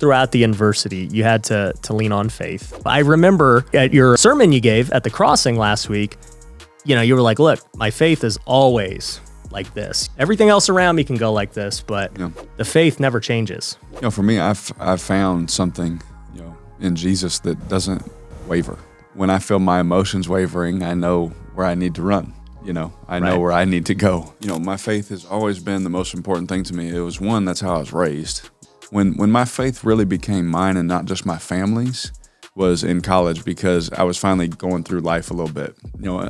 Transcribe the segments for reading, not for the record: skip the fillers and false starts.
throughout the adversity, you had to lean on faith. I remember at your sermon you gave at the crossing last week, you were like, look, my faith is always like this. Everything else around me can go like this, but the faith never changes. For me, I've found something, in Jesus that doesn't waver. When I feel my emotions wavering, I know where I need to run. I know where I need to go. My faith has always been the most important thing to me. It was one, that's how I was raised. When my faith really became mine and not just my family's was in college, because I was finally going through life a little bit.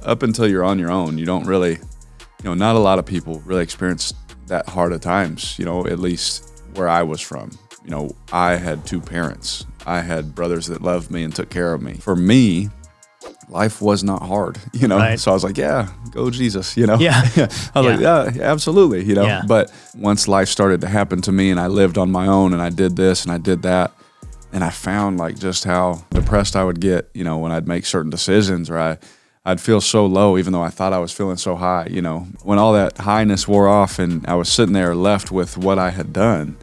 Up until you're on your own, you don't really, not a lot of people really experience that hard of times, at least where I was from. I had two parents. I had brothers that loved me and took care of me. For me, life was not hard, Right. So I was like, yeah, go Jesus, Yeah. I was like, yeah, absolutely, Yeah. But once life started to happen to me and I lived on my own and I did this and I did that, and I found like just how depressed I would get, when I'd make certain decisions, or I'd feel so low even though I thought I was feeling so high, when all that highness wore off and I was sitting there left with what I had done,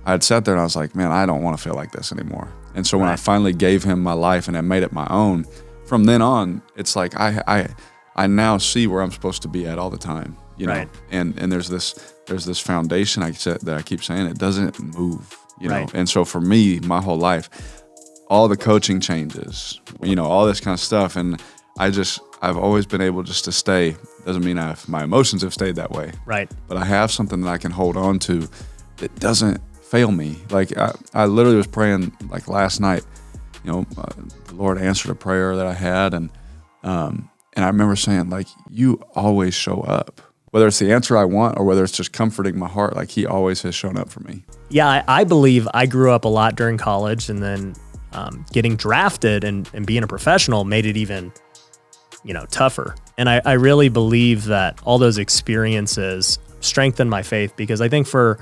I'd sat there and I was like, man, I don't want to feel like this anymore. And so when I finally gave him my life and I made it my own, from then on, it's like I now see where I'm supposed to be at all the time, Right. And there's this foundation that I keep saying, it doesn't move, Right. And so for me, my whole life, all the coaching changes, all this kind of stuff, and I've always been able just to stay. Doesn't mean my emotions have stayed that way, Right. but I have something that I can hold on to that doesn't fail me. Like I literally was praying like last night. The Lord answered a prayer that I had, and I remember saying, like, you always show up. Whether it's the answer I want or whether it's just comforting my heart, like he always has shown up for me. Yeah, I believe I grew up a lot during college, and then getting drafted and being a professional made it even, tougher. And I really believe that all those experiences strengthened my faith, because I think for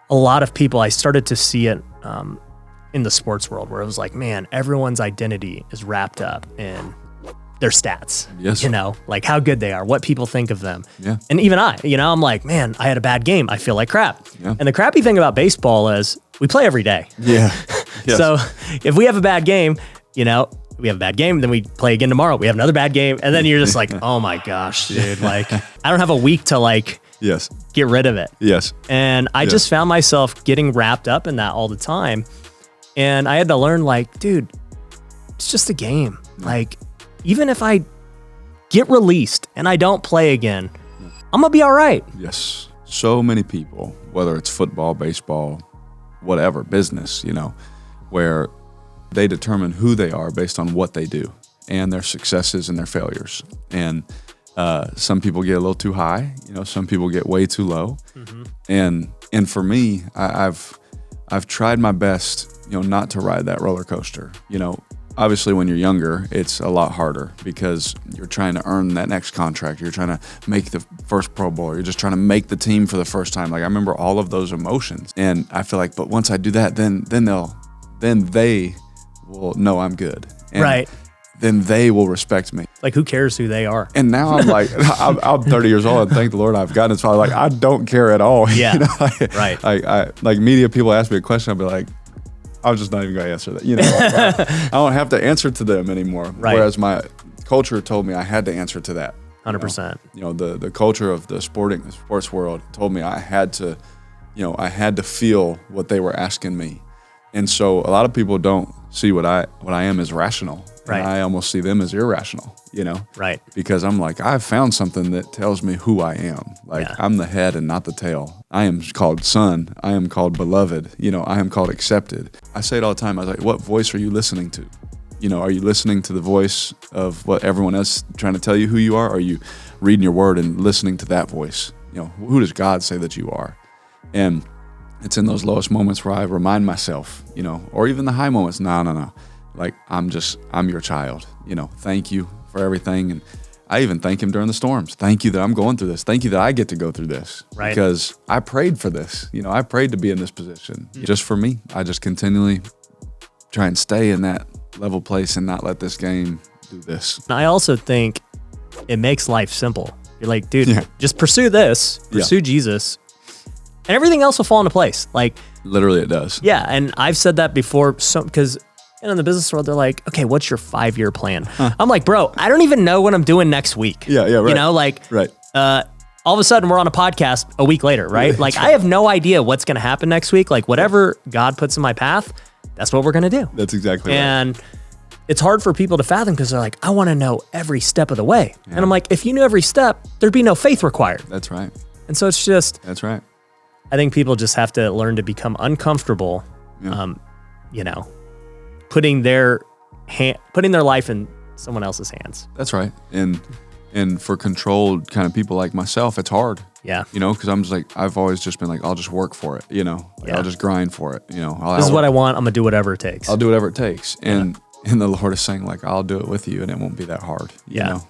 a lot of people, I started to see it in the sports world, where it was like, man, everyone's identity is wrapped up in their stats. Yes. Like how good they are, what people think of them. Yeah. And even I'm like, man, I had a bad game, I feel like crap. Yeah. And the crappy thing about baseball is we play every day. Yeah. Yes. So if we have a bad game, we have a bad game, then we play again tomorrow. We have another bad game. And then you're just like, oh my gosh, dude, like I don't have a week to like Yes. get rid of it. Yes. And I just found myself getting wrapped up in that all the time. And I had to learn, like, dude, it's just a game. Like, even if I get released and I don't play again, I'm going to be all right. Yes. So many people, whether it's football, baseball, whatever, business, where they determine who they are based on what they do and their successes and their failures. And some people get a little too high, some people get way too low. Mm-hmm. And for me, I've tried my best, not to ride that roller coaster. Obviously when you're younger, it's a lot harder because you're trying to earn that next contract. You're trying to make the first Pro Bowl. You're just trying to make the team for the first time. Like I remember all of those emotions, and I feel like, but once I do that, then they will know I'm good. And right. Then they will respect me. Like, who cares who they are? And now I'm like, I'm 30 years old, and thank the Lord I've gotten it. So I'm like, I don't care at all. Yeah, right. Like media people ask me a question, I'll be like, I'm just not even going to answer that. I don't have to answer to them anymore. Right. Whereas my culture told me I had to answer to that. 100%. The culture of the sports world told me I had to, I had to feel what they were asking me. And so a lot of people don't see what I am as rational. Right. And I almost see them as irrational, Right. Because I'm like, I've found something that tells me who I am. Like, I'm the head and not the tail. I am called son. I am called beloved. I am called accepted. I say it all the time. I was like, what voice are you listening to? Are you listening to the voice of what everyone else is trying to tell you who you are? Or are you reading your word and listening to that voice? Who does God say that you are? And it's in those lowest moments where I remind myself, or even the high moments, no. Like, I'm your child, thank you for everything. And I even thank him during the storms. Thank you that I'm going through this. Thank you that I get to go through this. Right. Because I prayed for this. I prayed to be in this position. Just for me, I just continually try and stay in that level place and not let this game do this. And I also think it makes life simple. You're like, dude, just pursue this, pursue Jesus, and everything else will fall into place. Like, Literally, it does. Yeah, and I've said that before, because in the business world, they're like, okay, what's your 5-year plan? I'm like, bro, I don't even know what I'm doing next week. Yeah, right. You know, like, right. All of a sudden we're on a podcast a week later, right? Like, I have no idea what's going to happen next week. Like, whatever God puts in my path, that's what we're going to do. That's exactly right. And it's hard for people to fathom because they're like, I want to know every step of the way. Yeah. And I'm like, if you knew every step, there'd be no faith required. That's right. And so it's just, that's right. I think people just have to learn to become uncomfortable, you know, putting their life in someone else's hands. That's right. And for controlled kind of people like myself, it's hard. Yeah. You know, because I'm just like, I've always just been like, I'll just work for it, you know. Like, I'll just grind for it, you know. This is what I want. I'm going to do whatever it takes. I'll do whatever it takes. And the Lord is saying, like, I'll do it with you and it won't be that hard. You know?